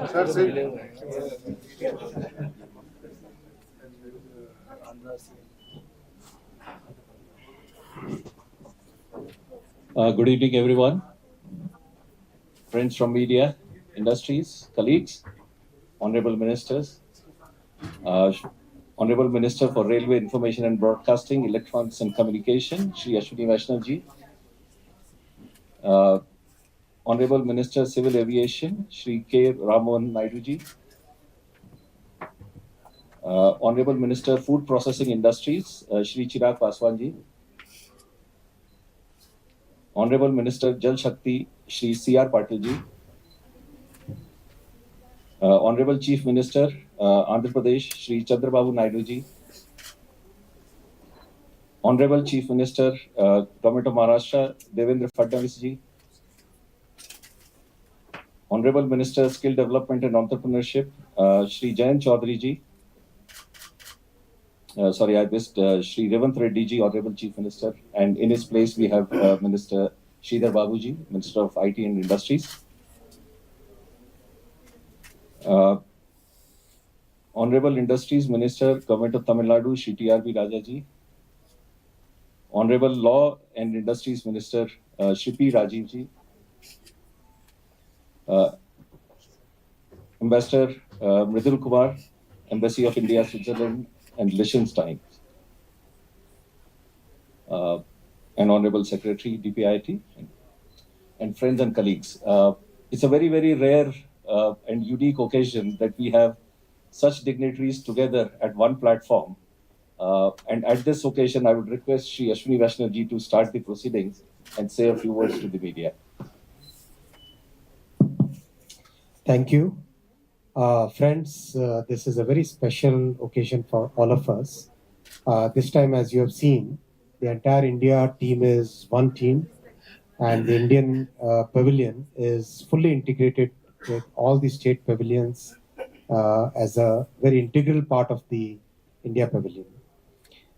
Sir, see. Good evening, everyone. Friends from media, industries, colleagues, honorable ministers, Honorable Minister for Railway Information and Broadcasting, Electronics and Communication, Shri Ashwini Vaishnav ji, Honorable Minister Civil Aviation, Shri K. Ramohan Naidu ji, Honorable Minister Food Processing Industries, Shri Chirag Paswan ji, Honorable Minister Jal Shakti, Shri C.R. Patil ji, Honorable Chief Minister, Andhra Pradesh, Shri Chandrababu Naidu ji, Honorable Chief Minister, Government of Maharashtra, Devendra Fadnavis ji, Honorable Minister, Skill Development and Entrepreneurship, Shri Jayant Chaudhary ji. Sorry, I missed Shri Revant Reddy ji, Honorable Chief Minister, and in his place we have Minister Chandrababu ji, Minister of IT and Industries. Honorable Industries Minister, Government of Tamil Nadu, Shri T.R.B. Raja ji. Honorable Law and Industries Minister, Shri P. Rajiv ji. Ambassador Mridul Kumar, Embassy of India, Switzerland and Liechtenstein. And Honorable Secretary, DPIT, and friends and colleagues. It's a very, very rare and unique occasion that we have such dignitaries together at one platform. And at this occasion, I would request Shri Ashwini Vaishnav ji to start the proceedings and say a few words to the media. Thank you. Friends, this is a very special occasion for all of us. This time, as you have seen, the entire India team is one team, and the Indian pavilion is fully integrated with all the state pavilions as a very integral part of the India pavilion.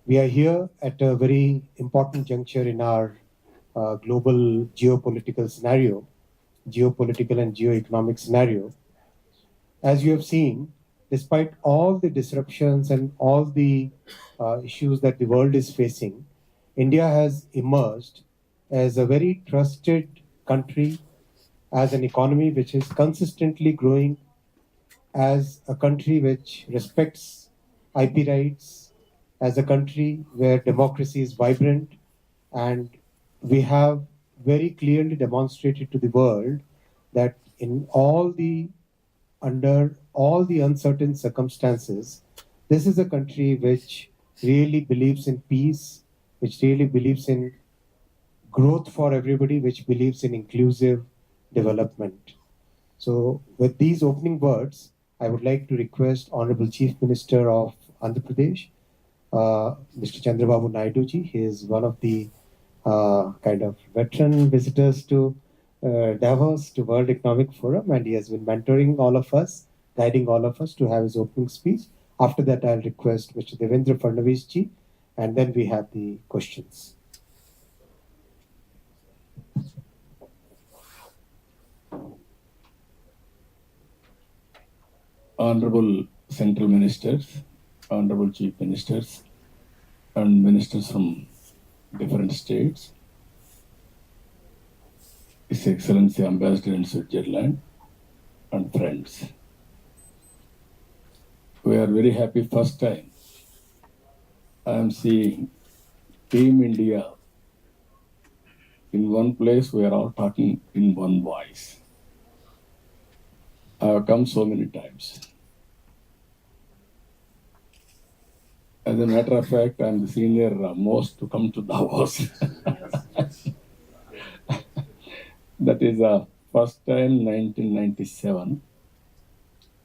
We are here at a very important juncture in our global geopolitical scenario, geopolitical and geoeconomic scenario. As you have seen, despite all the disruptions and all the issues that the world is facing, India has emerged as a very trusted country, as an economy which is consistently growing, as a country which respects IP rights, as a country where democracy is vibrant, and we have very clearly demonstrated to the world that under all the uncertain circumstances, this is a country which really believes in peace, which really believes in growth for everybody, which believes in inclusive development. So with these opening words, I would like to request Honorable Chief Minister of Andhra Pradesh, Mr. Chandrababu Naidu ji. He is one of the kind of veteran visitors to Davos, to World Economic Forum, and he has been mentoring all of us, guiding all of us to have his opening speech. After that, I'll request Mr. Devendra Fadnavis ji, and then we have the questions. Honorable Central Ministers, Honorable Chief Ministers, and Ministers from different states, His Excellency Ambassador in Switzerland, and friends. We are very happy first time I am seeing Team India in one place. We are all talking in one voice. I have come so many times. As a matter of fact, I am the senior most to come to Davos. That is first time 1997.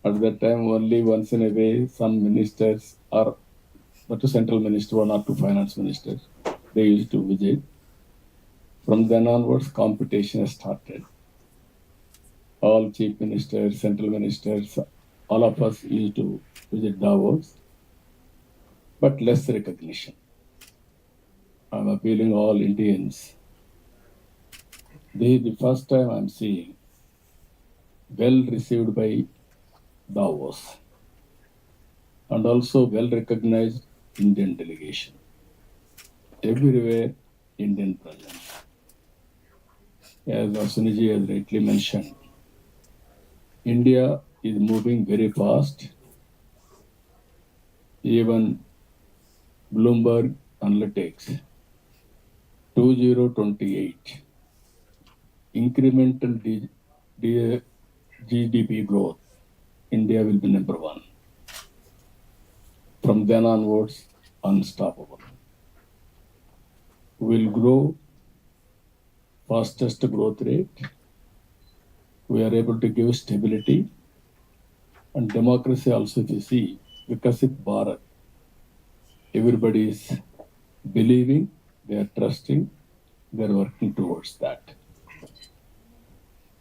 At that time, only once in a way, some ministers or two central minister, one or two finance ministers, they used to visit. From then onwards, competition has started. All chief ministers, central ministers, all of us used to visit Davos, but less recognition. I'm appealing all Indians. This is the first time I'm seeing well received by Davos, and also well-recognized Indian delegation. Everywhere, Indian presence. As Asuniji has rightly mentioned, India is moving very fast. Even Bloomberg Analytics 2028 incremental GDP growth, India will be number one. From then onwards, unstoppable. We'll grow fastest growth rate. We are able to give stability and democracy also. If you see, Vikasit Bharat, everybody is believing, they are trusting, they are working towards that.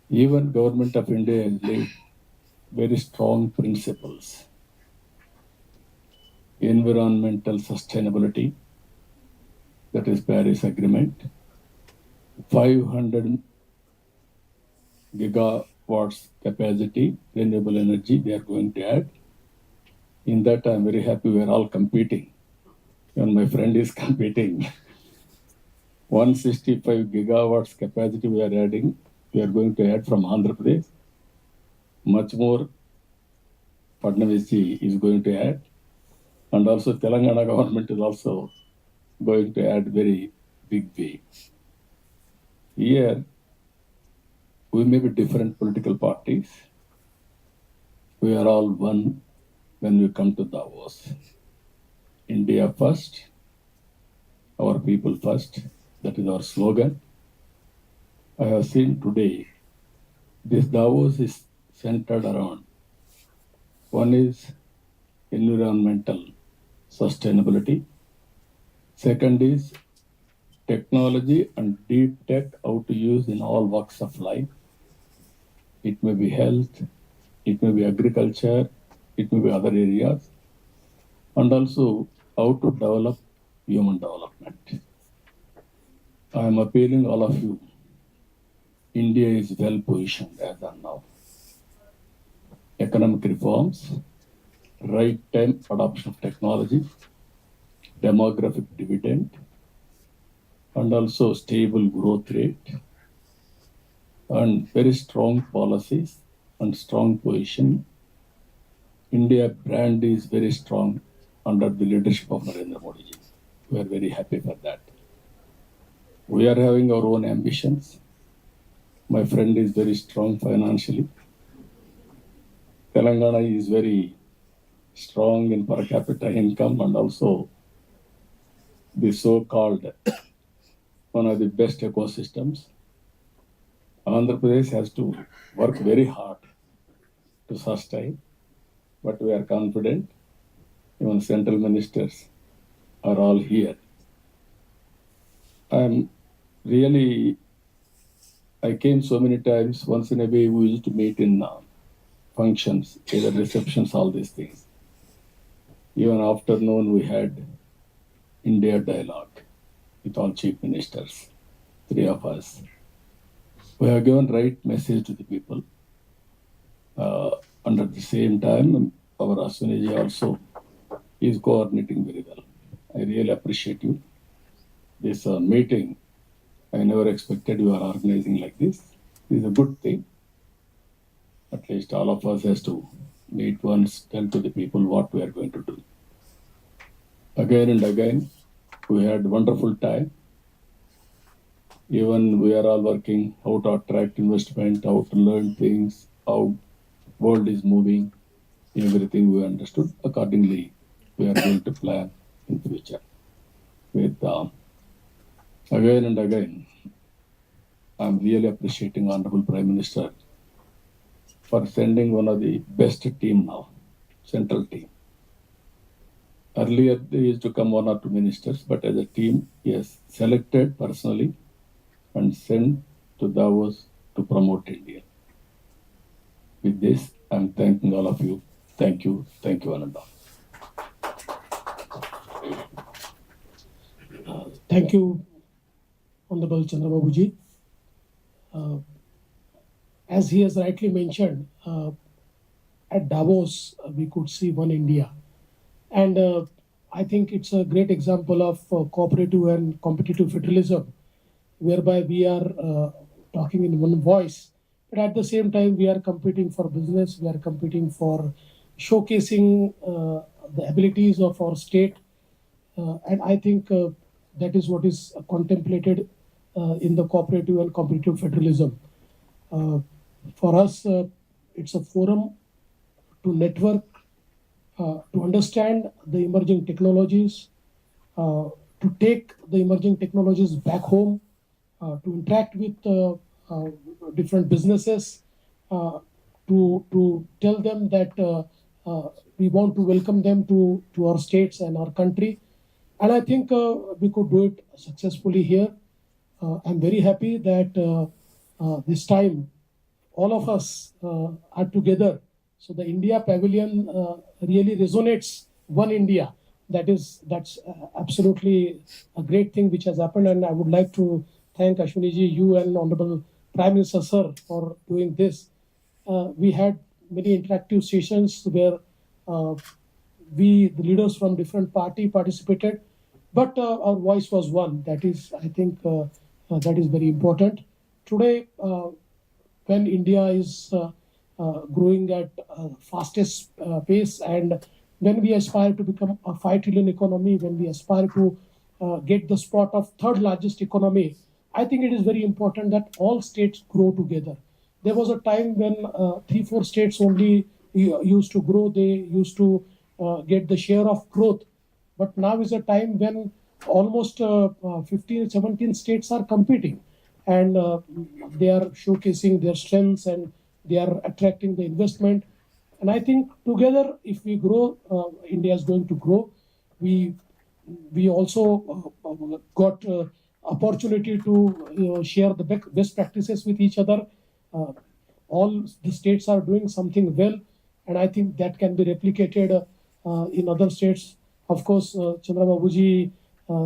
Even Government of India has laid very strong principles. Environmental sustainability, that is Paris Agreement, 500 gigawatts capacity, renewable energy they are going to add. In that, I'm very happy we are all competing. Even my friend is competing. 165 gigawatts capacity we are adding, we are going to add from Andhra Pradesh. Much more Fadnavis is going to add. And also Telangana government is also going to add very big way. Here, we may be different political parties. We are all one when we come to Davos. India first, our people first. That is our slogan. I have seen today, this Davos is centered around, one is environmental sustainability. Second is technology and deep tech, how to use in all walks of life. It may be health, it may be agriculture, it may be other areas. And also how to develop human development. I am appealing all of you. India is well positioned as of now. Economic reforms, right time adoption of technology, demographic dividend, and also stable growth rate, and very strong policies and strong position. India brand is very strong under the leadership of Narendra Modi ji. We are very happy for that. We are having our own ambitions. My friend is very strong financially. Telangana is very strong in per capita income and also the so-called one of the best ecosystems. Andhra Pradesh has to work very hard to sustain, but we are confident. Even central ministers are all here. I came so many times. Once in a way, we used to meet in functions, either receptions, all these things. Even afternoon, we had India dialogue with all chief ministers, three of us. We have given right message to the people. And at the same time, our Asuniji also is coordinating very well. I really appreciate you. This meeting, I never expected you are organizing like this. This is a good thing. At least all of us has to meet once, tell to the people what we are going to do. Again and again, we had wonderful time. Even we are all working how to attract investment, how to learn things, how world is moving, everything we understood. Accordingly, we are going to plan in future. With again and again, I'm really appreciating Honorable Prime Minister for sending one of the best team now, central team. Earlier, there used to come one or two ministers, but as a team, he has selected personally and sent to Davos to promote India. With this, I'm thanking all of you. Thank you, Ananda. Thank you, Honorable Chandrababu ji. As he has rightly mentioned, at Davos, we could see one India. And I think it's a great example of cooperative and competitive federalism, whereby we are talking in one voice, but at the same time, we are competing for business, we are competing for showcasing the abilities of our state. And I think that is what is contemplated in the cooperative and competitive federalism. For us, it's a forum to network, to understand the emerging technologies, to take the emerging technologies back home, to interact with different businesses, to tell them that we want to welcome them to our states and our country. And I think we could do it successfully here. I'm very happy that this time all of us are together. So the India Pavilion really resonates one India. That's absolutely a great thing which has happened, and I would like to thank Ashwini-ji, you and Honorable Prime Minister Sir for doing this. We had many interactive sessions where the leaders from different party participated, but our voice was one. That is, I think, that is very important. Today, when India is growing at fastest pace, and when we aspire to become a 5 trillion economy, when we aspire to get the spot of third largest economy, I think it is very important that all states grow together. There was a time when 3-4 states only used to grow, they used to get the share of growth. But now is a time when almost 15-17 states are competing, and they are showcasing their strengths, and they are attracting the investment. And I think together, if we grow, India is going to grow. We also got opportunity to share the best practices with each other. All the states are doing something well, and I think that can be replicated in other states. Of course, Chandrababu ji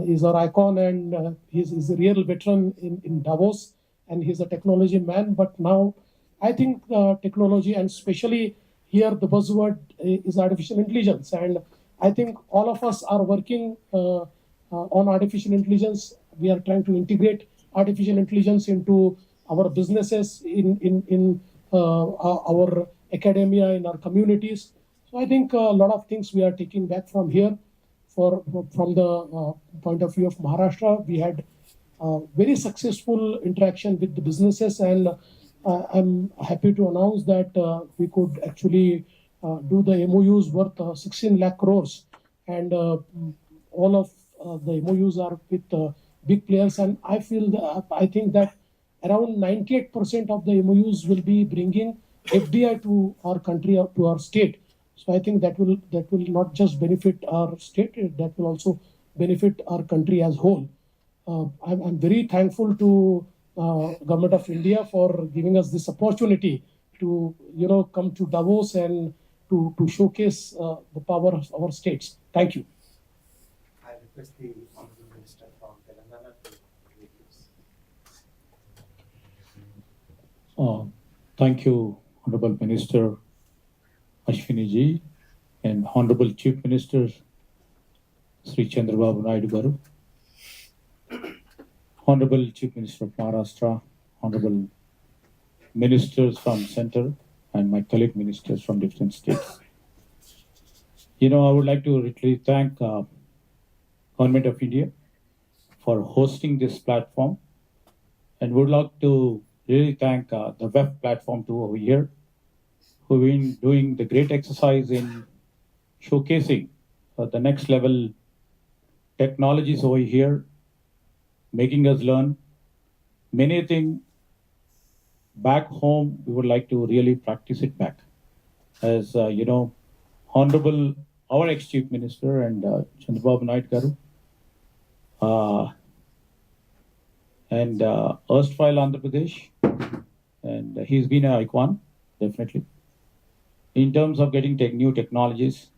is our icon, and he's a real veteran in Davos, and he's a technology man. But now, I think technology, and especially here, the buzzword is artificial intelligence, and I think all of us are working on artificial intelligence. We are trying to integrate artificial intelligence into our businesses, in our academia, in our communities. So I think a lot of things we are taking back from here. From the point of view of Maharashtra, we had very successful interaction with the businesses, and I'm happy to announce that we could actually do the MOUs worth 16 lakh crores, and all of the MOUs are with big players, and I think that around 98% of the MOUs will be bringing FDI to our country, to our state. So I think that will not just benefit our state, that will also benefit our country as whole. I'm very thankful to Government of India for giving us this opportunity to come to Davos and to showcase the power of our states. Thank you. I request the Honorable Minister from Telangana to make this. Thank you, Honorable Minister Ashwini ji, and Honorable Chief Minister Sri Chandrababu Naidu garu, Honorable Chief Minister of Maharashtra, Honorable Ministers from Center, and my colleague ministers from different states. I would like to really thank Government of India for hosting this platform, and would like to really thank the web platform too over here, who've been doing the great exercise in showcasing the next level technologies over here, making us learn many things back home. We would like to really practice it back. As Honorable our ex-Chief Minister and Chandrababu Naidu garu, and erstwhile Andhra Pradesh, and he's been an icon, definitely. In terms of getting new technologies,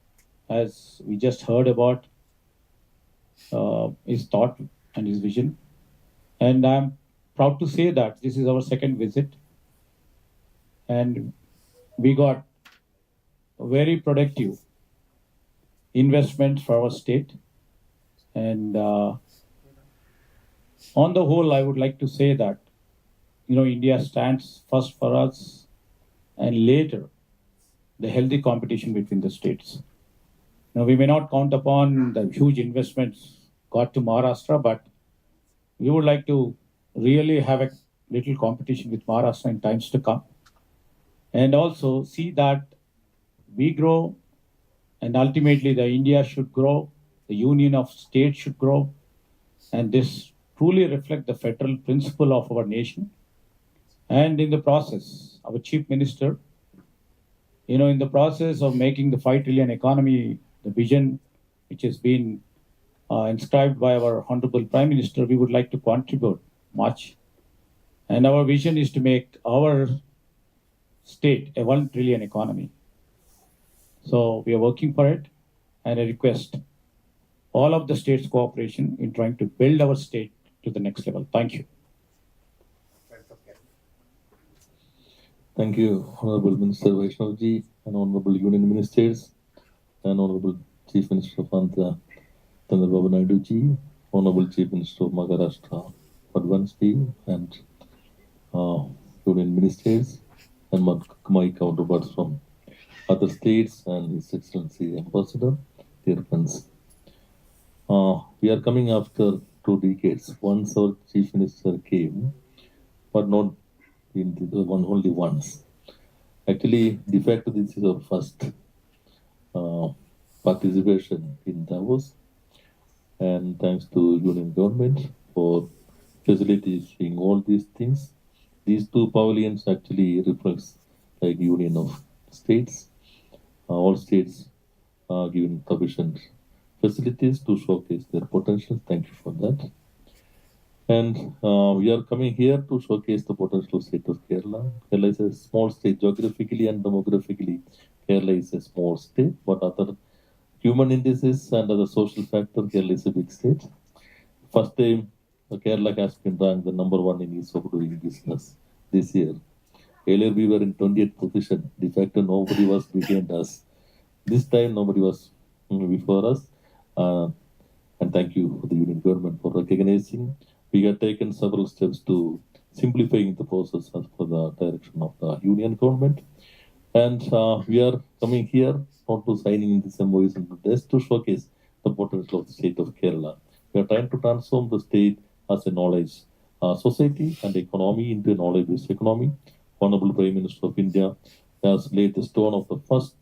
as we just heard about his thought and his vision. And I'm proud to say that this is our second visit. And we got very productive investments for our state. And on the whole, I would like to say that, India stands first for us and later the healthy competition between the states. Now, we may not count upon the huge investments got to Maharashtra, but we would like to really have a little competition with Maharashtra in times to come. And also see that we grow, and ultimately the India should grow, the union of states should grow, and this truly reflect the federal principle of our nation. And in the process, our chief minister, in the process of making the 5 trillion economy, the vision which has been inscribed by our honorable prime minister, we would like to contribute much. And our vision is to make our state a 1 trillion economy. So we are working for it, and I request all of the states' cooperation in trying to build our state to the next level. Thank you. Thank you, Honorable Minister Vaishnavji, and Honorable Union Ministers, and Honorable Chief Minister of Andhra, Chandrababu Naidu ji, Honorable Chief Minister of Maharashtra, Padvanji, and Union Ministers, and my counterparts from other states, and His Excellency Ambassador, dear friends. We are coming after 2 decades. Once our Chief Minister came, but not in the only once. Actually, de facto, this is our first participation in Davos, and thanks to Union government for facilitating all these things. These 2 pavilions actually reflects like union of states. All states are given sufficient facilities to showcase their potential. Thank you for that. And we are coming here to showcase the potential state of Kerala. Kerala is a small state geographically and demographically. Kerala is a small state, but other human indices and other social factors, Kerala is a big state. First time Kerala has been ranked the number 1 in ease of doing business this year. Earlier we were in 20th position. De facto, nobody was behind us. This time nobody was before us. And thank you for the Union government for recognizing. We have taken several steps to simplifying the process as per the direction of the Union government. And we are coming here not to signing this MOUs and just to showcase the potential of the state of Kerala. We are trying to transform the state as a knowledge society and economy into a knowledge-based economy. Honorable Prime Minister of India has laid the stone of the first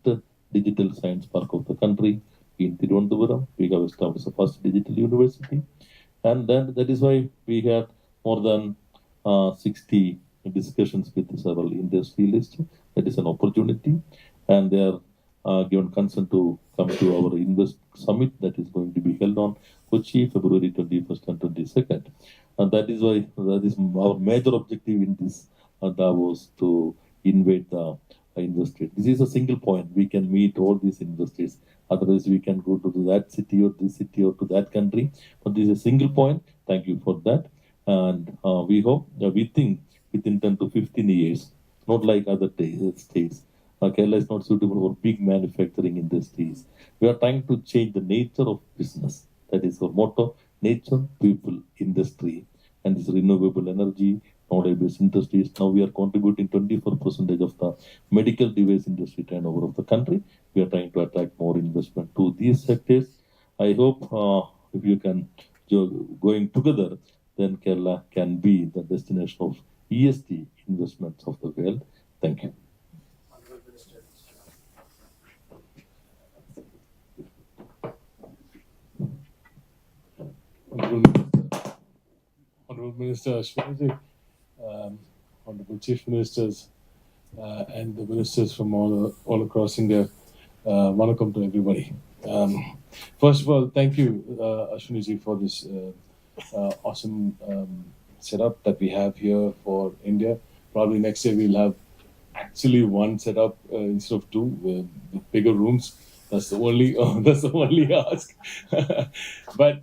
digital science park of the country in Tirunelveli. We have established the first digital university. And then that is why we had more than 60 discussions with several industrialists. That is an opportunity. And they are given consent to come to our Invest Summit that is going to be held on Kochi, February 21st and 22nd. And that is why that is our major objective in this Davos to invite the investors. This is a single point. We can meet all these investors. Otherwise, we can go to that city or this city or to that country. But this is a single point. Thank you for that. And we hope, we think within 10 to 15 years, not like other states. Kerala is not suitable for big manufacturing industries. We are trying to change the nature of business. That is our motto: nature, people, industry, and this renewable energy, knowledge-based industries. Now we are contributing 24% of the medical device industry turnover of the country. We are trying to attract more investment to these sectors. I hope if you can going together, then Kerala can be the destination of ESG investments of the world. Thank you. Honorable Minister Ashwini, Honorable Chief Ministers, and the ministers from all across India. Welcome to everybody. First of all, thank you, Ashwini, for this awesome setup that we have here for India. Probably next year we'll have actually one setup instead of 2 with bigger rooms. That's the only ask. But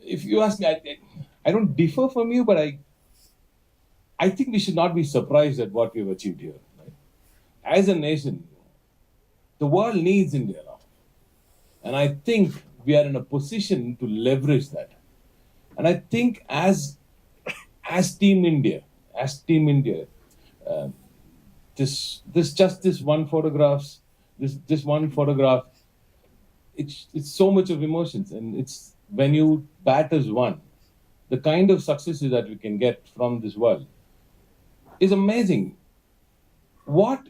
if you ask me, I don't differ from you, but I think we should not be surprised at what we've achieved here. Right? As a nation, The world needs India now. And I think we are in a position to leverage that. And I think as Team India, um, this one photograph, it's so much of emotions, and it's when you bat as one, the kind of successes that we can get from this world is amazing. What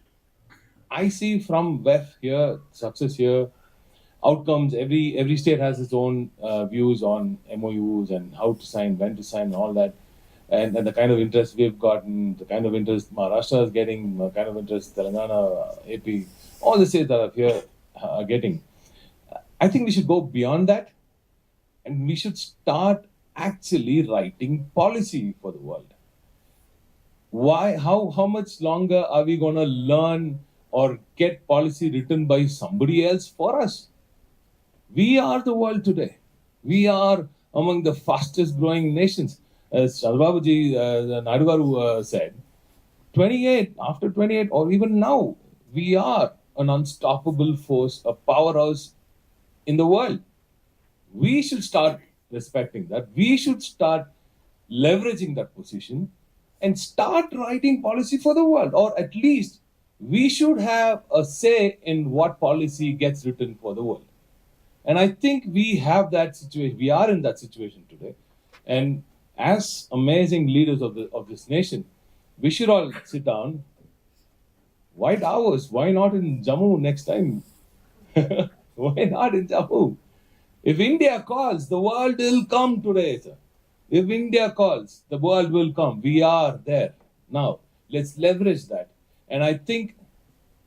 I see from WEF here, success here, outcomes. Every state has its own views on MOUs and how to sign, when to sign, and all that. And the kind of interest we've gotten, the kind of interest Maharashtra is getting, the kind of interest Telangana, AP, all the states that are here are getting. I think we should go beyond that, and we should start actually writing policy for the world. Why? How much longer are we going to learn or get policy written by somebody else for us? We are the world today. We are among the fastest growing nations. As Chandrababu Naidu said, 28, after 28, or even now, we are an unstoppable force, a powerhouse in the world. We should start respecting that. We should start leveraging that position and start writing policy for the world, or at least we should have a say in what policy gets written for the world. And I think we have that situation. We are in that situation today. And as amazing leaders of this nation, we should all sit down. Why Davos? Why not in Jammu next time? Why not in Jammu? If India calls, the world will come today, sir. If India calls, the world will come. We are there. Now, let's leverage that. And I think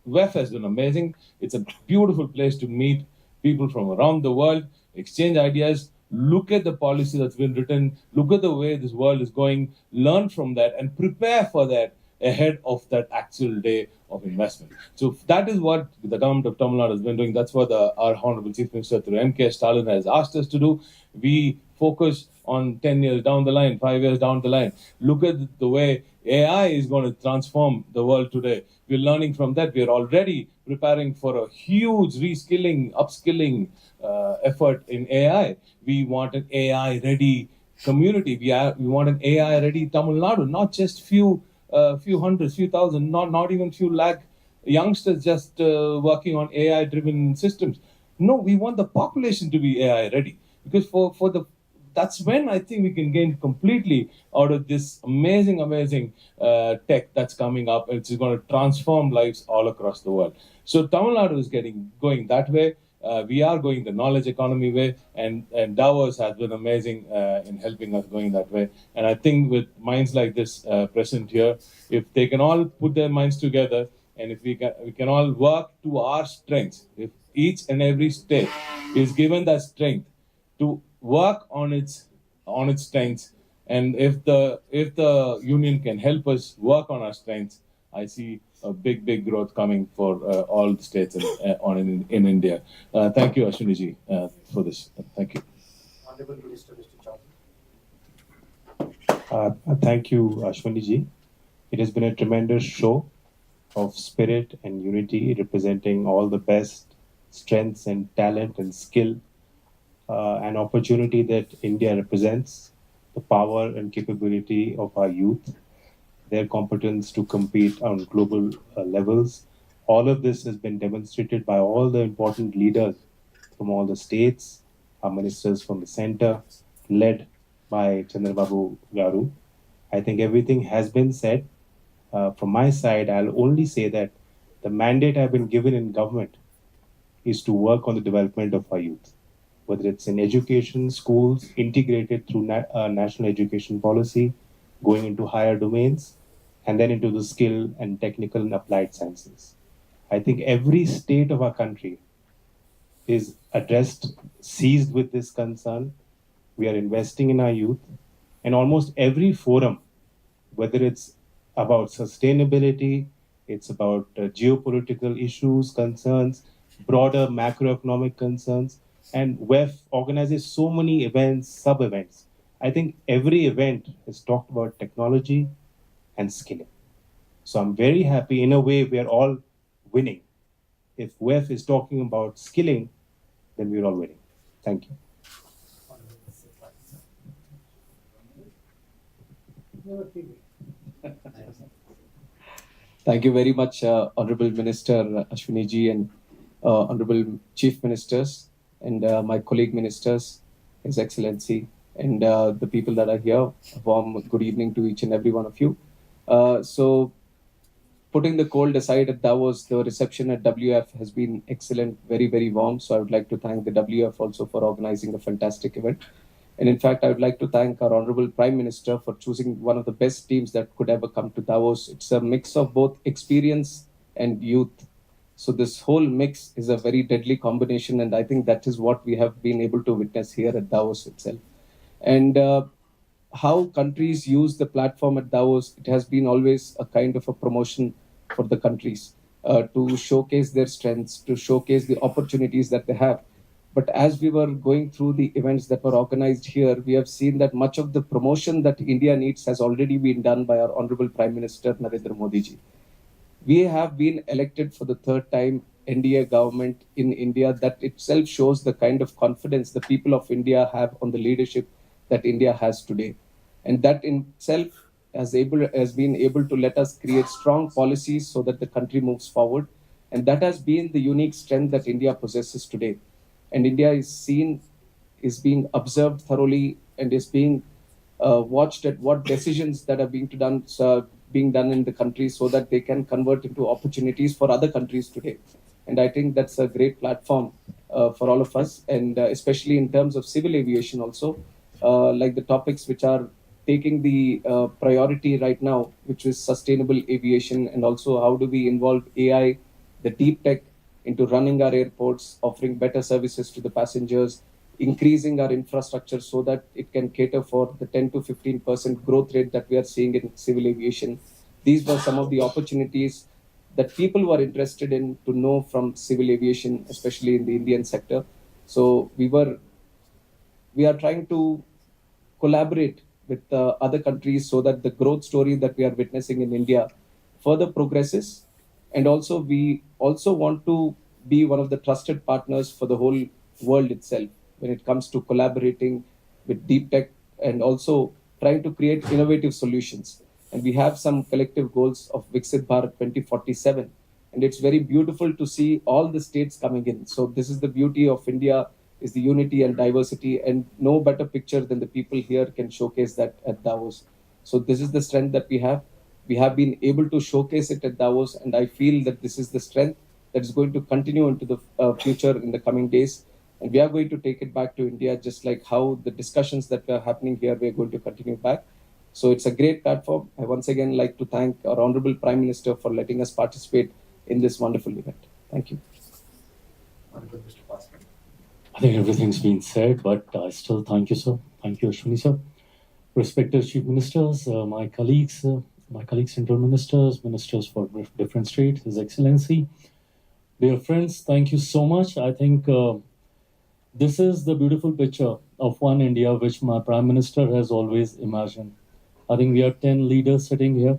WEF has been amazing. It's a beautiful place to meet people from around the world, exchange ideas, look at the policy that's been written, look at the way this world is going, learn from that, and prepare for that ahead of that actual day of investment. So that is what the government of Tamil Nadu has been doing. That's what our Honorable Chief Minister through M.K. Stalin has asked us to do. We focus on 10 years down the line, 5 years down the line. Look at the way AI is going to transform the world today. We're learning from that. We're already preparing for a huge reskilling, upskilling effort in AI. We want an AI-ready community. We want an AI-ready Tamil Nadu, not just few hundreds, few thousand, not even few lakh youngsters just working on AI-driven systems. No, we want the population to be AI-ready, because that's when I think we can gain completely out of this amazing tech that's coming up. It's going to transform lives all across the world. So Tamil Nadu is going that way. We are going the knowledge economy way, and Davos has been amazing in helping us going that way. And I think with minds like this present here, if they can all put their minds together, and if we can all work to our strengths, if each and every state is given that strength to work on its strengths, and if the union can help us work on our strengths, I see a big growth coming for all the states in India. Thank you, Ashwini-ji, for this. Thank you. Honorable Minister, Mr. Chaudhary. Thank you, Ashwini-ji. It has been a tremendous show of spirit and unity, representing all the best strengths and talent and skill, an opportunity that India represents, the power and capability of our youth, their competence to compete on global levels. All of this has been demonstrated by all the important leaders from all the states, our ministers from the center, led by Chandrababu Garu. I think everything has been said. From my side, I'll only say that the mandate I've been given in government is to work on the development of our youth, whether it's in education, schools, integrated through national education policy, going into higher domains, and then into the skill and technical and applied sciences. I think every state of our country is seized with this concern. We are investing in our youth, and almost every forum, whether it's about sustainability, it's about geopolitical issues, concerns, broader macroeconomic concerns, and WEF organizes so many events, sub-events. I think every event has talked about technology and skilling. So I'm very happy. In a way, we are all winning. If WEF is talking about skilling, then we're all winning. Thank you. Thank you very much, Honorable Minister Ashwini ji and Honorable Chief Ministers and my colleague ministers, His Excellency, and the people that are here. A warm good evening to each and every one of you. So, putting the cold aside at Davos, the reception at WF has been excellent, very, very warm. So I would like to thank the WF also for organizing a fantastic event. And in fact, I would like to thank our Honorable Prime Minister for choosing one of the best teams that could ever come to Davos. It's a mix of both experience and youth. So this whole mix is a very deadly combination. And I think that is what we have been able to witness here at Davos itself. And how countries use the platform at Davos, it has been always a kind of a promotion for the countries to showcase their strengths, to showcase the opportunities that they have. But as we were going through the events that were organized here, we have seen that much of the promotion that India needs has already been done by our Honorable Prime Minister Narendra Modi ji. We have been elected for the third time NDA government in India. That itself shows the kind of confidence the people of India have on the leadership that India has today. And that in itself has been able to let us create strong policies so that the country moves forward. And that has been the unique strength that India possesses today. And India is being observed thoroughly and is being watched at what decisions that are being done in the country so that they can convert into opportunities for other countries today. And I think that's a great platform for all of us, and especially in terms of civil aviation also, like the topics which are taking the priority right now, which is sustainable aviation, and also how do we involve AI, the deep tech, into running our airports, offering better services to the passengers, increasing our infrastructure so that it can cater for the 10 to 15% growth rate that we are seeing in civil aviation. These were some of the opportunities that people were interested in to know from civil aviation, especially in the Indian sector. So we are trying to collaborate with other countries so that the growth story that we are witnessing in India further progresses. And also, we also want to be one of the trusted partners for the whole world itself when it comes to collaborating with deep tech and also trying to create innovative solutions. And we have some collective goals of Viksit Bharat 2047. And it's very beautiful to see all the states coming in. So this is the beauty of India, is the unity and diversity, and no better picture than the people here can showcase that at Davos. So this is the strength that we have. We have been able to showcase it at Davos, and I feel that this is the strength that is going to continue into the future in the coming days. And we are going to take it back to India, just like how the discussions that are happening here, we are going to continue back. So it's a great platform. I once again like to thank our Honorable Prime Minister for letting us participate in this wonderful event. Thank you. I think everything's been said, but I still thank you, sir. Thank you, Ashwini, sir. Respected chief ministers, my colleagues, central ministers, ministers for different states, His Excellency, dear friends, thank you so much. I think this is the beautiful picture of one India which my Prime Minister has always imagined. I think we are 10 leaders sitting here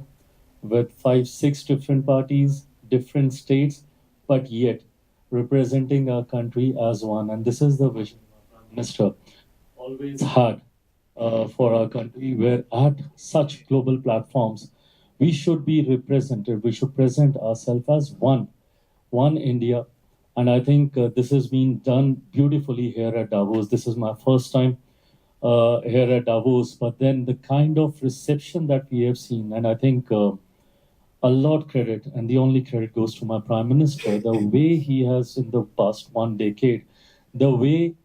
with 5, 6 different parties, different states, but yet representing our country as one. And this is the vision my Prime Minister always had for our country, where at such global platforms, we should be represented. We should present ourselves as one India. And I think this has been done beautifully here at Davos. This is my first time here at Davos, but then the kind of reception that we have seen, and I think a lot credit, and the only credit goes to my Prime Minister, the way he has in the past 1 decade, the way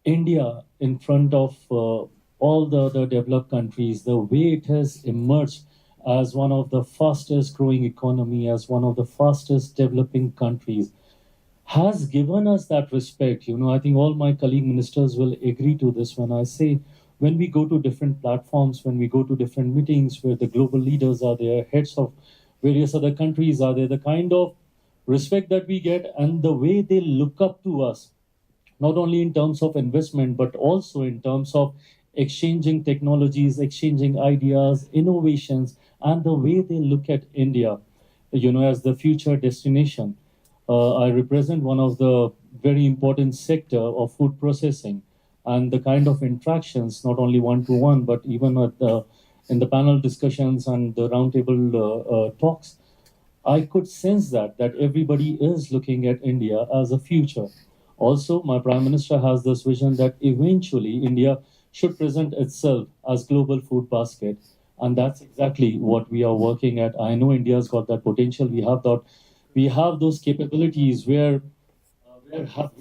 India in front of all the other developed countries, the way it has emerged as one of the fastest growing economy, as one of the fastest developing countries, has given us that respect. I think all my colleague ministers will agree to this when I say, when we go to different platforms, when we go to different meetings where the global leaders are there, heads of various other countries are there, the kind of respect that we get and the way they look up to us, not only in terms of investment, but also in terms of exchanging technologies, exchanging ideas, innovations, and the way they look at India, as the future destination. I represent one of the very important sector of food processing, and the kind of interactions, not only one-to-one, but even in the panel discussions and the roundtable talks, I could sense that everybody is looking at India as a future. Also, my Prime Minister has this vision that eventually India should present itself as global food basket. And that's exactly what we are working at. I know India's got that potential. We have those capabilities where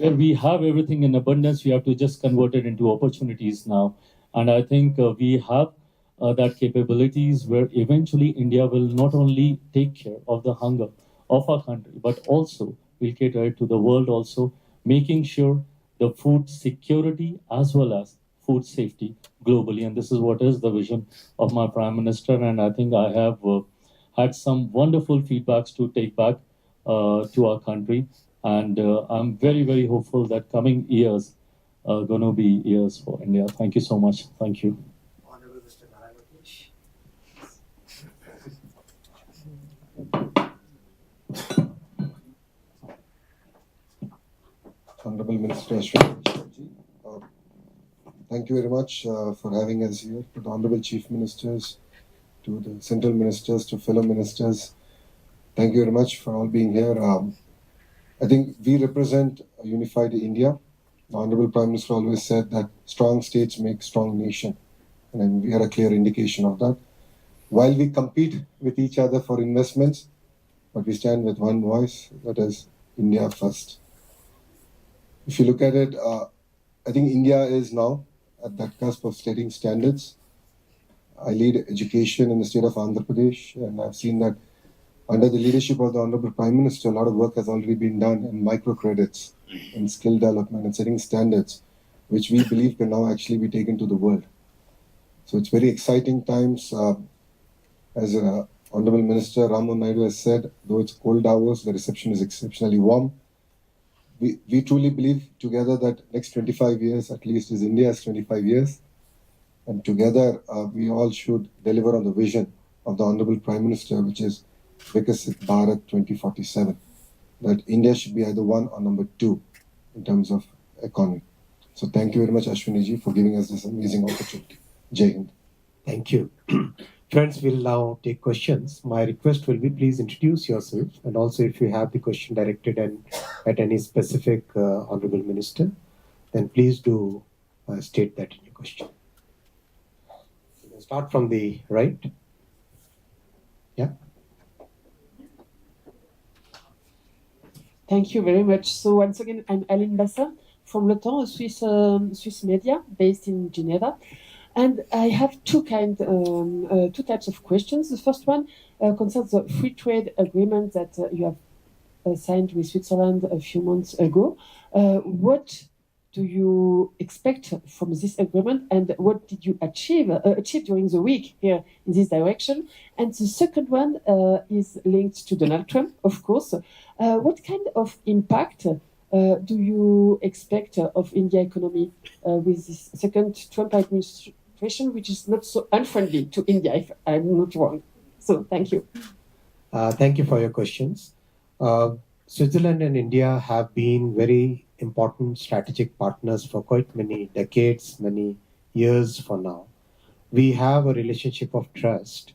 we have everything in abundance. We have to just convert it into opportunities now. And I think we have that capabilities where eventually India will not only take care of the hunger of our country, but also will cater it to the world also, making sure the food security as well as food safety globally. And this is what is the vision of my Prime Minister. And I think I have had some wonderful feedbacks to take back to our country. And I'm very, very hopeful that coming years are going to be years for India. Thank you so much. Thank you. Honorable Mr. Nara. Honorable Minister Ashwin, thank you very much for having us here. To the Honorable Chief Ministers, to the Central Ministers, to fellow ministers, thank you very much for all being here. I think we represent a unified India. The Honorable Prime Minister always said that strong states make strong nation, and we are a clear indication of that. While we compete with each other for investments, but we stand with one voice, that is India first. If you look at it, I think India is now at that cusp of setting standards. I lead education in the state of Andhra Pradesh, and I've seen that under the leadership of the Honorable Prime Minister, a lot of work has already been done in microcredits, in skill development, and setting standards, which we believe can now actually be taken to the world. So it's very exciting times. As Honorable Minister Naidu has said, though it's cold Davos, the reception is exceptionally warm. We truly believe together that next 25 years at least is India's 25 years. And together we all should deliver on the vision of the Honorable Prime Minister, which is Vikasit Bharat 2047. That India should be either one or number two in terms of economy. So thank you very much, Ashwini-ji, for giving us this amazing opportunity. Jai Hind. Thank you. Friends, we'll now take questions. My request will be please introduce yourself, and also if you have the question directed at any specific Honorable Minister, then please do state that in your question. We'll start from the right. Yeah. Thank you very much. So once again, I'm Aline Bassin from Le Temps, a Swiss media based in Geneva. And I have two types of questions. The first one concerns the free trade agreement that you have signed with Switzerland a few months ago. What do you expect from this agreement, and what did you achieve during the week here in this direction? And the second one is linked to Donald Trump, of course. What kind of impact do you expect of India economy with this second Trump administration, which is not so unfriendly to India, if I'm not wrong? So thank you. Thank you for your questions. Switzerland and India have been very important strategic partners for quite many decades, many years for now. We have a relationship of trust.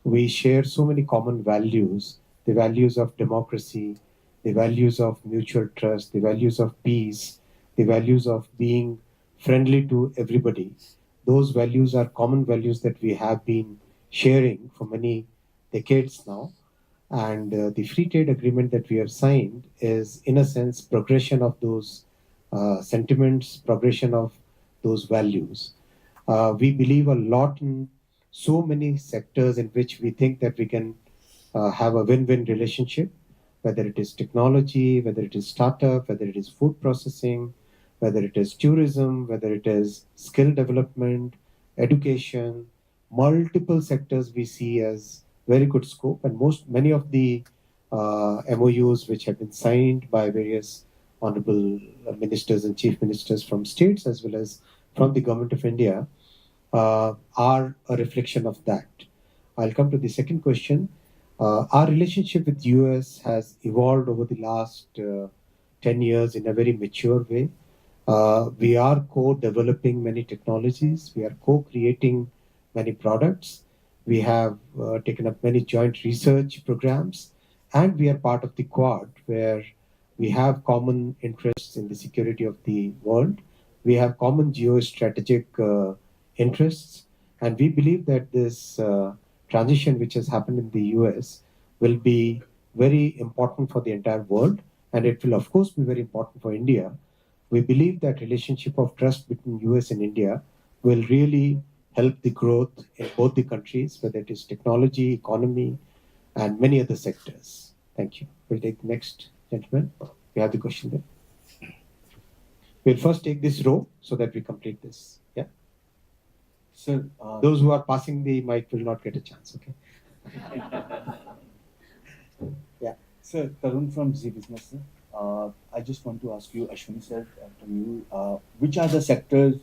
We share so many common values, the values of democracy, the values of mutual trust, the values of peace, the values of being friendly to everybody. Those values are common values that we have been sharing for many decades now. And the free trade agreement that we have signed is, in a sense, progression of those sentiments, progression of those values. We believe a lot in so many sectors in which we think that we can have a win-win relationship, whether it is technology, whether it is startup, whether it is food processing, whether it is tourism, whether it is skill development, education, multiple sectors we see as very good scope. And many of the MOUs which have been signed by various honorable ministers and chief ministers from states as well as from the government of India are a reflection of that. I'll come to the second question. Our relationship with US has evolved over the last 10 years in a very mature way. We are co-developing many technologies. We are co-creating many products. We have taken up many joint research programs, and we are part of the Quad, where we have common interests in the security of the world. We have common geostrategic interests, and we believe that this transition which has happened in the US will be very important for the entire world, and it will of course be very important for India. We believe that relationship of trust between US and India will really help the growth in both the countries, whether it is technology, economy, and many other sectors. Thank you. We'll take the next gentleman. We have the question there. We'll first take this row so that we complete this. Yeah. Sir, Those who are passing the mic will not get a chance. Okay. Yeah. Sir, Tarun from Z Business. Sir. I just want to ask you, Ashwini sir, to you, which are the sectors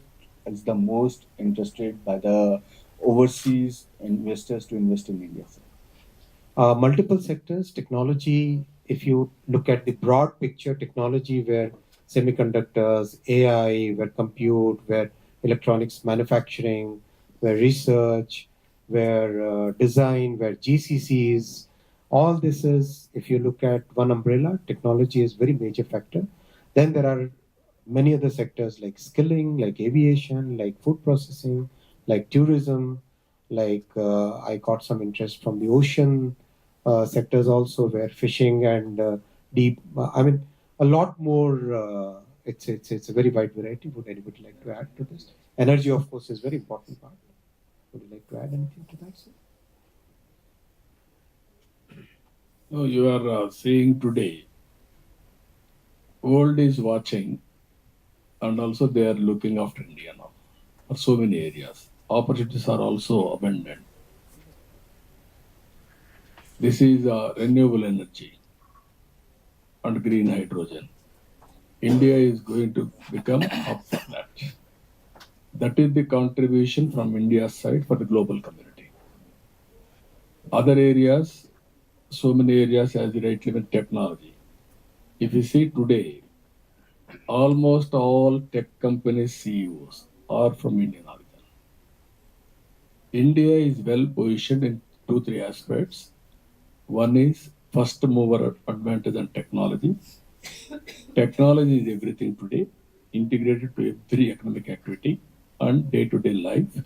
is the most interested by the overseas investors to invest in India, sir? Multiple sectors, technology. If you look at the broad picture, technology where semiconductors, AI, where compute, where electronics manufacturing, where research, where design, where GCCs, all this is, if you look at one umbrella, technology is very major factor. Then there are many other sectors like skilling, like aviation, like food processing, like tourism, like I got some interest from the ocean sectors also, where fishing and deep, I mean, a lot more. It's a very wide variety. Would anybody like to add to this? Energy, of course, is very important part. Would you like to add anything to that, sir? No, you are seeing today, world is watching, and also they are looking after India now for so many areas. Opportunities are also abundant. This is renewable energy and green hydrogen. India is going to become up for that. That is the contribution from India's side for the global community. Other areas, so many areas as rightly with technology. If you see today, almost all tech companies CEOs are from Indian origin. India is well positioned in 2-3 aspects. One is first mover advantage on technology. Technology is everything today, integrated to every economic activity and day-to-day life.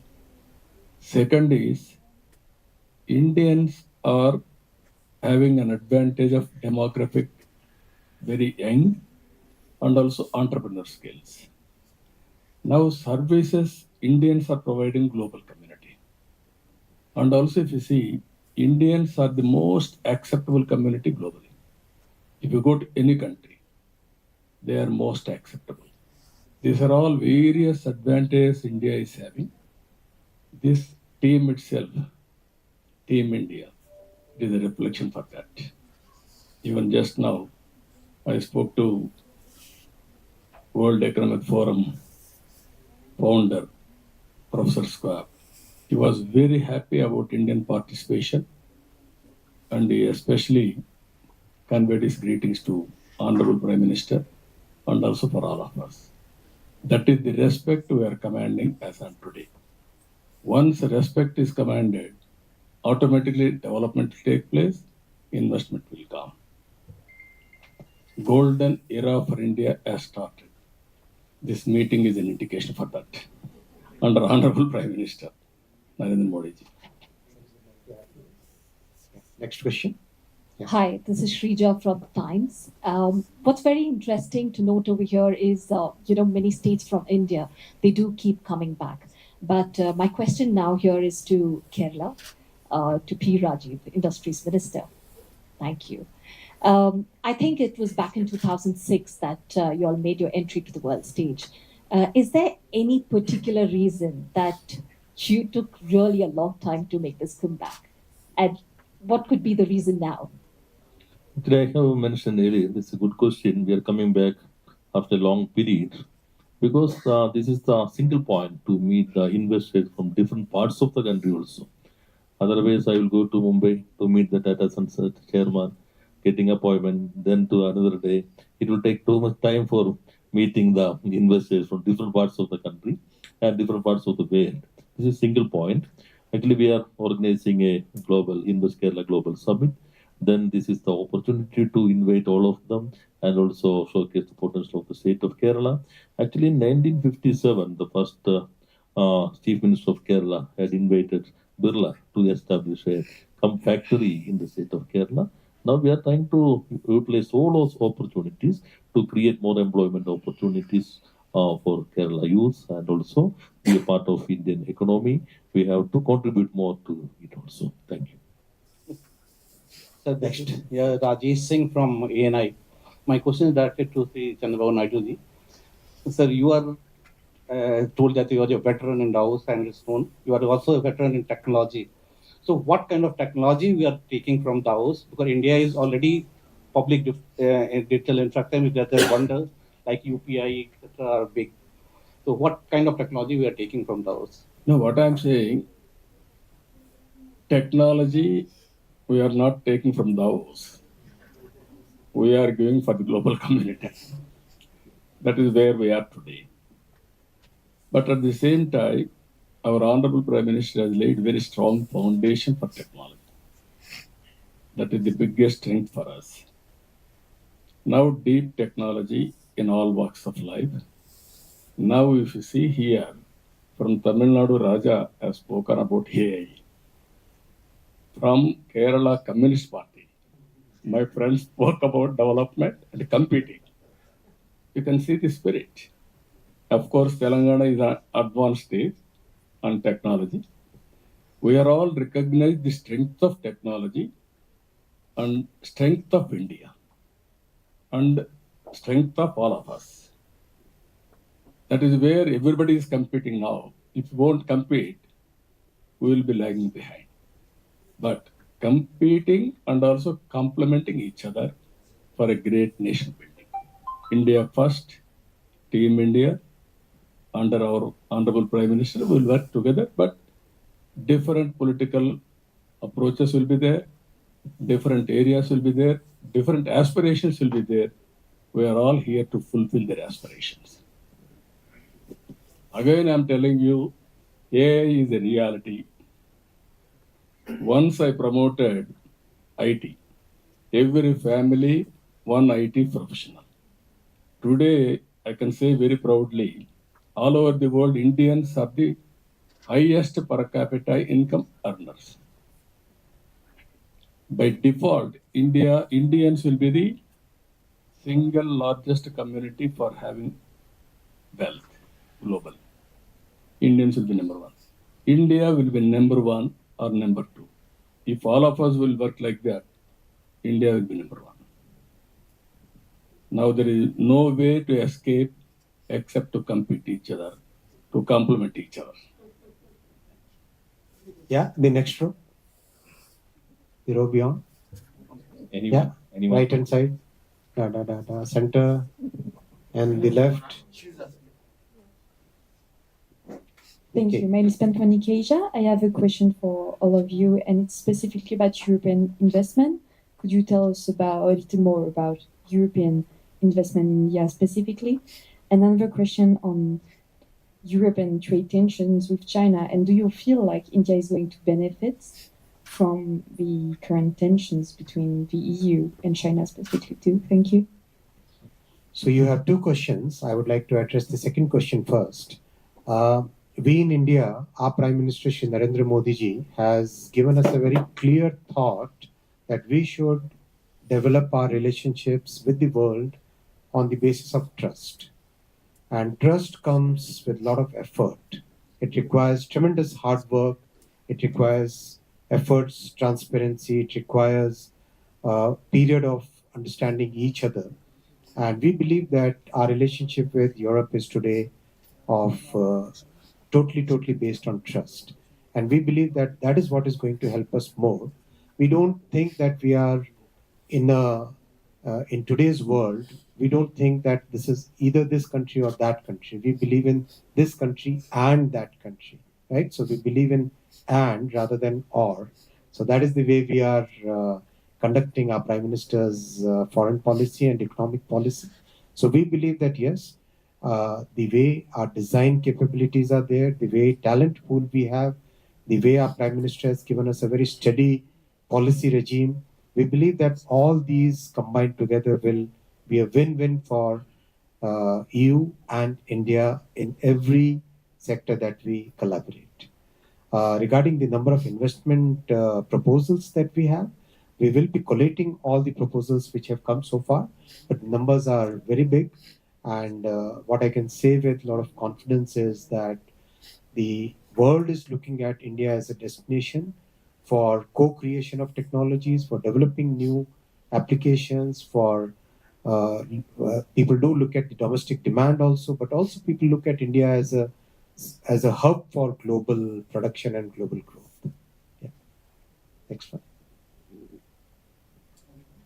Second is Indians are having an advantage of demographic, very young, and also entrepreneur skills. Now services Indians are providing global community. And also if you see, Indians are the most acceptable community globally. If you go to any country, they are most acceptable. These are all various advantages India is having. This team itself, Team India, is a reflection for that. Even just now, I spoke to World Economic Forum founder, Professor Schwab. He was very happy about Indian participation, and he especially conveyed his greetings to Honorable Prime Minister and also for all of us. That is the respect we are commanding as on today. Once respect is commanded, automatically development will take place, investment will come. Golden era for India has started. This meeting is an indication for that. Under Honorable Prime Minister Narendra Modi ji. Next question. Yeah. Hi, this is Shrija from Times. What's very interesting to note over here is, many states from India, they do keep coming back. But my question now here is to Kerala, to P. Rajiv, the Industries Minister. Thank you. I think it was back in 2006 that you all made your entry to the world stage. Is there any particular reason that you took really a long time to make this comeback? And what could be the reason now? I have mentioned earlier, this is a good question. We are coming back after a long period because this is the single point to meet the investors from different parts of the country also. Otherwise, I will go to Mumbai to meet the Tata Sons chairman, getting appointment, then to another day. It will take too much time for meeting the investors from different parts of the country and different parts of the world. This is single point. Actually, we are organizing a global Invest Kerala Global Summit. Then this is the opportunity to invite all of them and also showcase the potential of the state of Kerala. Actually, in 1957, the first Chief Minister of Kerala had invited Birla to establish a factory in the state of Kerala. Now we are trying to utilize all those opportunities to create more employment opportunities for Kerala youth and also be a part of Indian economy. We have to contribute more to it also. Thank you. Sir, next. Yeah, Rajesh Singh from ANI. My question is directed to Sri Chandrababu Naidu ji. Sir, you are told that you are a veteran in Davos and its own. You are also a veteran in technology. So what kind of technology we are taking from Davos? Because India is already public digital infrastructure with other wonders like UPI, etc. are big. So what kind of technology we are taking from Davos? No, what I'm saying, technology we are not taking from Davos. We are giving for the global community. That is where we are today. But at the same time, our Honorable Prime Minister has laid very strong foundation for technology. That is the biggest strength for us. Now, deep technology in all walks of life. Now, if you see here, from Tamil Nadu, Raja has spoken about AI. From Kerala Communist Party, my friends spoke about development and competing. You can see the spirit. Of course, Telangana is an advanced state on technology. We are all recognized the strength of technology and strength of India and strength of all of us. That is where everybody is competing now. If we won't compete, we will be lagging behind. But competing and also complementing each other for a great nation building. India first, Team India, under our Honorable Prime Minister, will work together, but different political approaches will be there, different areas will be there, different aspirations will be there. We are all here to fulfill their aspirations. Again, I'm telling you, AI is a reality. Once I promoted IT, every family, one IT professional. Today, I can say very proudly, all over the world, Indians are the highest per capita income earners. By default, Indians will be the single largest community for having wealth globally. Indians will be number one. India will be number one or number two. If all of us will work like that, India will be number one. Now there is no way to escape except to compete each other, to complement each other. Yeah, the next row. The row beyond. Anyone? Right hand side. Center. And the left. Thank you. My name is Pantwani Keja. I have a question for all of you, and it's specifically about European investment. Could you tell us a little more about European investment in India specifically? And another question on European trade tensions with China. And do you feel like India is going to benefit from the current tensions between the EU and China specifically too? Thank you. So you have two questions. I would like to address the second question first. We in India, our Prime Minister Shri Narendra Modi ji has given us a very clear thought that we should develop our relationships with the world on the basis of trust. And trust comes with a lot of effort. It requires tremendous hard work. It requires efforts, transparency. It requires a period of understanding each other. And we believe that our relationship with Europe is today of totally based on trust. And we believe that that is what is going to help us more. We don't think that we are in today's world, we don't think that this is either this country or that country. We believe in this country and that country, right? So we believe in and rather than or. So that is the way we are conducting our Prime Minister's foreign policy and economic policy. So we believe that yes, the way our design capabilities are there, the way talent pool we have, the way our Prime Minister has given us a very steady policy regime, we believe that all these combined together will be a win-win for EU and India in every sector that we collaborate. Regarding the number of investment proposals that we have, we will be collating all the proposals which have come so far, but numbers are very big. And what I can say with a lot of confidence is that the world is looking at India as a destination for co-creation of technologies, for developing new applications, for people do look at the domestic demand also, but also people look at India as a hub for global production and global growth. Yeah. Next one.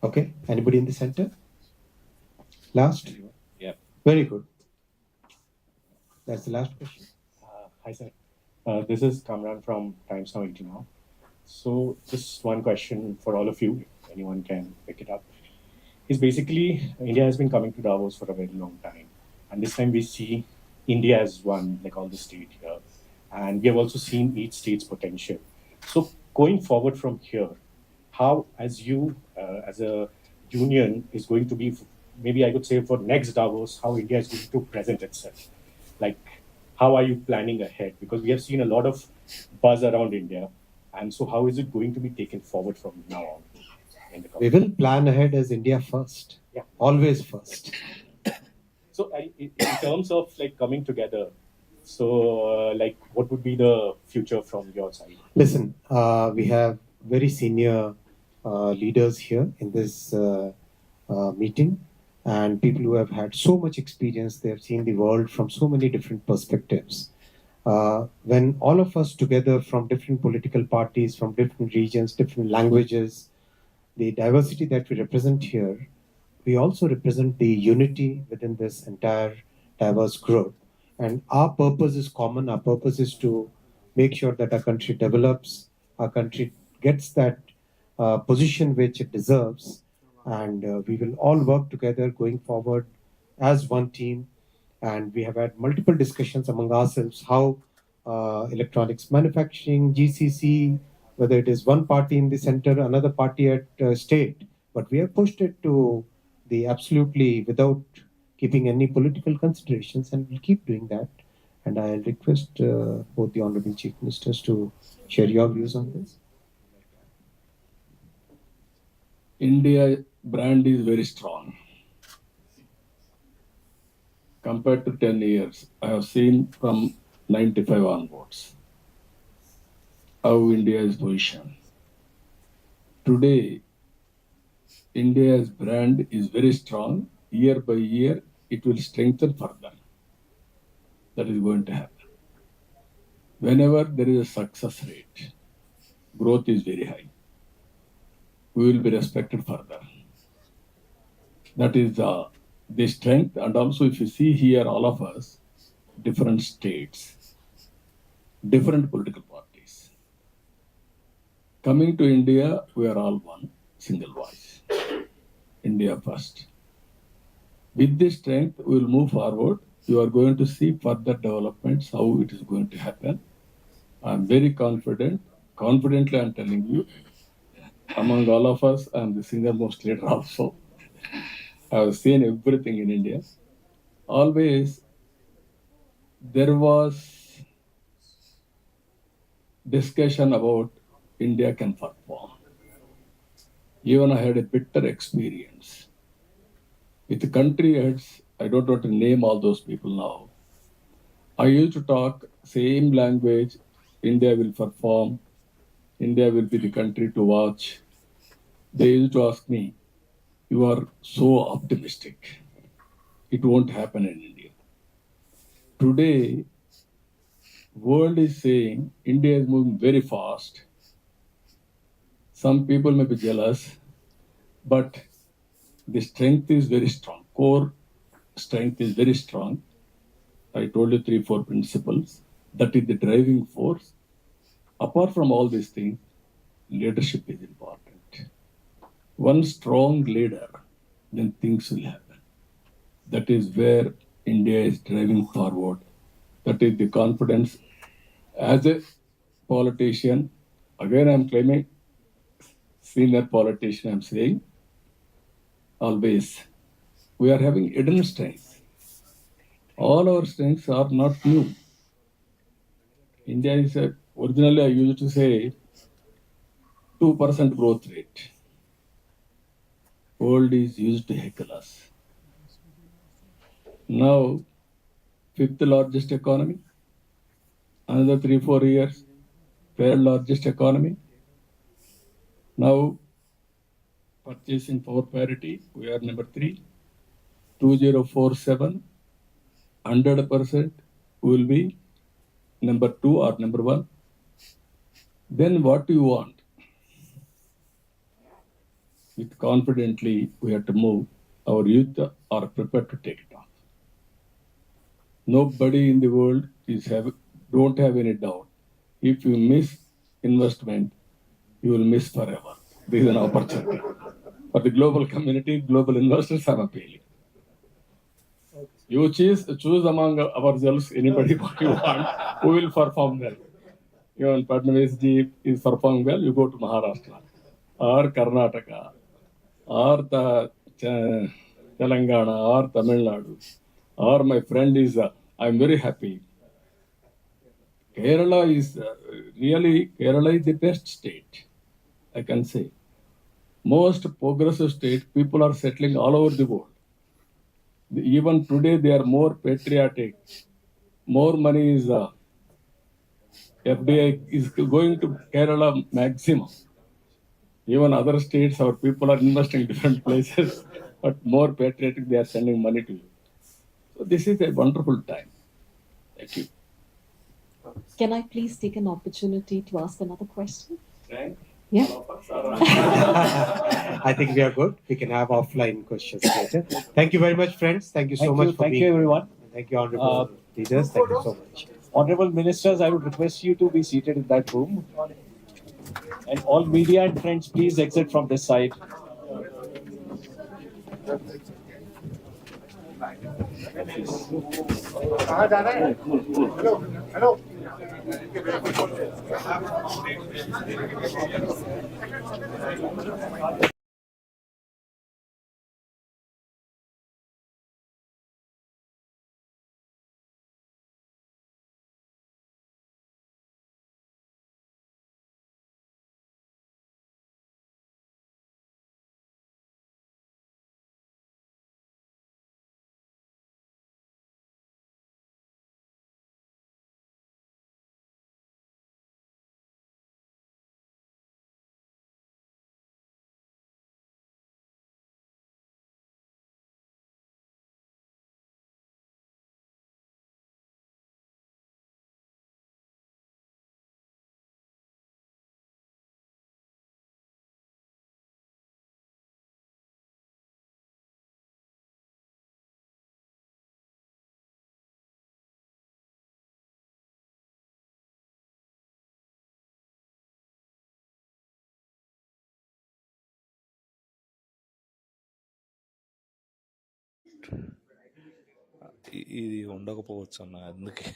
Okay. Anybody in the center? Last? Yeah. Very good. That's the last question. Hi, sir. This is Kamran from Times Now 18 now. So just one question for all of you, if anyone can pick it up. Is basically India has been coming to Davos for a very long time. And this time we see India as one, like all the state here. And we have also seen each state's potential. So going forward from here, how as you, as a union is going to be, maybe I could say for next Davos, how India is going to present itself? Like, how are you planning ahead? Because we have seen a lot of buzz around India. And so how is it going to be taken forward from now on? We will plan ahead as India first. Yeah. Always first. So in terms of like coming together, so like what would be the future from your side? Listen, we have very senior leaders here in this meeting, and people who have had so much experience. They have seen the world from so many different perspectives. When all of us together from different political parties, from different regions, different languages, the diversity that we represent here, we also represent the unity within this entire diverse group. And our purpose is common. Our purpose is to make sure that our country develops, our country gets that position which it deserves. And we will all work together going forward as one team. And we have had multiple discussions among ourselves how electronics manufacturing, GCC, whether it is one party in the center, another party at state, but we have pushed it to the absolutely without keeping any political considerations, and we'll keep doing that. And I'll request both the Honorable Chief Ministers to share your views on this. India brand is very strong. Compared to 10 years, I have seen from 95 onwards how India is positioned. Today, India's brand is very strong. Year by year, it will strengthen further. That is going to happen. Whenever there is a success rate, growth is very high. We will be respected further. That is the strength. And also, if you see here, all of us, different states, different political parties. Coming to India, we are all one, single voice. India first. With this strength, we will move forward. You are going to see further developments, how it is going to happen. I am very confident. Confidently, I am telling you, among all of us, I am the senior most leader also. I have seen everything in India. Always, there was discussion about India can perform. Even I had a bitter experience with the country heads. I don't want to name all those people now. I used to talk same language. India will perform. India will be the country to watch. They used to ask me, "You are so optimistic. It won't happen in India." Today, world is saying India is moving very fast. Some people may be jealous, but the strength is very strong. Core strength is very strong. I told you 3-4 principles. That is the driving force. Apart from all these things, leadership is important. One strong leader, then things will happen. That is where India is driving forward. That is the confidence. As a politician, again I'm claiming senior politician, I'm saying always we are having hidden strengths. All our strengths are not new. India is originally I used to say 2% growth rate. World is used to heckle us. Now, fifth largest economy, another 3-4 years, third largest economy. Now, purchasing power parity, we are number 3. 2047, 100% will be number 2 or number 1. Then what do you want? With confidently, we have to move. Our youth are prepared to take it off. Nobody in the world don't have any doubt. If you miss investment, you will miss forever. This is an opportunity. For the global community, global investors are appealing. You choose among ourselves anybody what you want, who will perform well. Even Padnavis ji is performing well, you go to Maharashtra or Karnataka or Telangana or Tamil Nadu. Or my friend is, I'm very happy. Kerala is Kerala is the best state, I can say. Most progressive state, people are settling all over the world. Even today, they are more patriotic. More money is, FDI is going to Kerala maximum. Even other states, our people are investing in different places, but more patriotic, they are sending money to you. So this is a wonderful time. Thank you. Can I please take an opportunity to ask another question? Thank Yeah. I think we are good. We can have offline questions later. Thank you very much, friends. Thank you so much for Thank being you, everyone. Thank you, honorable leaders. Thank you so much. Honorable ministers, I would request you to be seated in that room. And all media and friends, please exit from this side. ఇది ఉండకపోవచ్చు అన్న అందుకే